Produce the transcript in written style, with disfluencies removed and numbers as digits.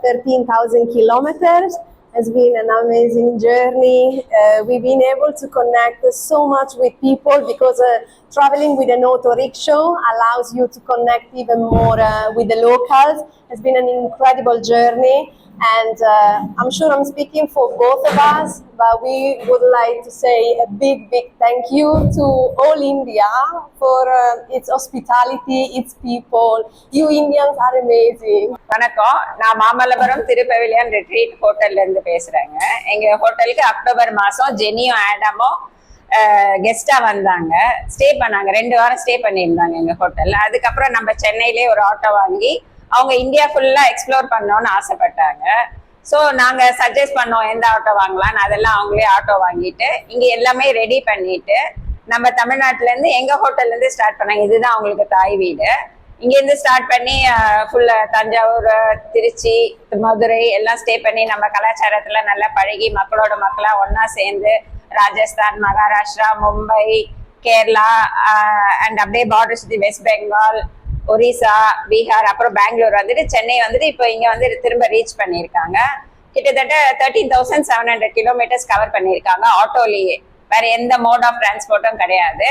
13,000 kilometers. It's been an amazing journey. We've been able to connect so much with people because traveling with an auto rickshaw allows you to connect even more with the locals. It's been an incredible journey, and I'm sure I'm speaking for both of us, but we would like to say a big thank you to all India for its hospitality, its people. You Indians are amazing. வணக்கம், நான் Mamallapuram திருப்பவிலியன் retreat ஹோட்டல்ல இருந்து பேசுறேங்க. எங்க ஹோட்டலுக்கு October மாசம் ஜெனியும் ஆடமும் கெஸ்டா வந்தாங்க, stay பண்ணாங்க. 2 வாரம் ஸ்டே பண்ணியிருந்தாங்க எங்க ஹோட்டல்ல. அதுக்கப்புறம் நம்ம சென்னையிலே ஒரு ஆட்டோ வாங்கி அவங்க இந்தியா ஃபுல்லா எக்ஸ்ப்ளோர் பண்ணணும்னு ஆசைப்பட்டாங்க. ஸோ நாங்க சஜஸ்ட் பண்ணோம் எந்த ஆட்டோ வாங்கலாம்னு. அதெல்லாம் அவங்களே ஆட்டோ வாங்கிட்டு இங்க எல்லாமே ரெடி பண்ணிட்டு நம்ம தமிழ்நாட்டுல இருந்து எங்க ஹோட்டல்ல இருந்து ஸ்டார்ட் பண்ணாங்க. இதுதான் அவங்களுக்கு தாய் வீடு. இங்க இருந்து ஸ்டார்ட் பண்ணி ஃபுல்லா தஞ்சாவூர், திருச்சி, மதுரை எல்லாம் ஸ்டே பண்ணி நம்ம கலாச்சாரத்துல நல்லா பழகி மக்களோட மக்களா ஒன்னா சேர்ந்து ராஜஸ்தான், மகாராஷ்டிரா, மும்பை, கேரளா அண்ட் அப்படியே பார்டர் சுத்தி வெஸ்ட் பெங்கால், ஒரிசா, பீகார், அப்புறம் பெங்களூர் வந்துட்டு சென்னை வந்துட்டு இப்போ இங்க வந்து திரும்ப ரீச் பண்ணியிருக்காங்க. கிட்டத்தட்ட 13,700 கிலோமீட்டர்ஸ் கவர் பண்ணியிருக்காங்க ஆட்டோலயே. வேற எந்த மோட் ஆஃப் டிரான்ஸ்போர்ட்டும் கிடையாது.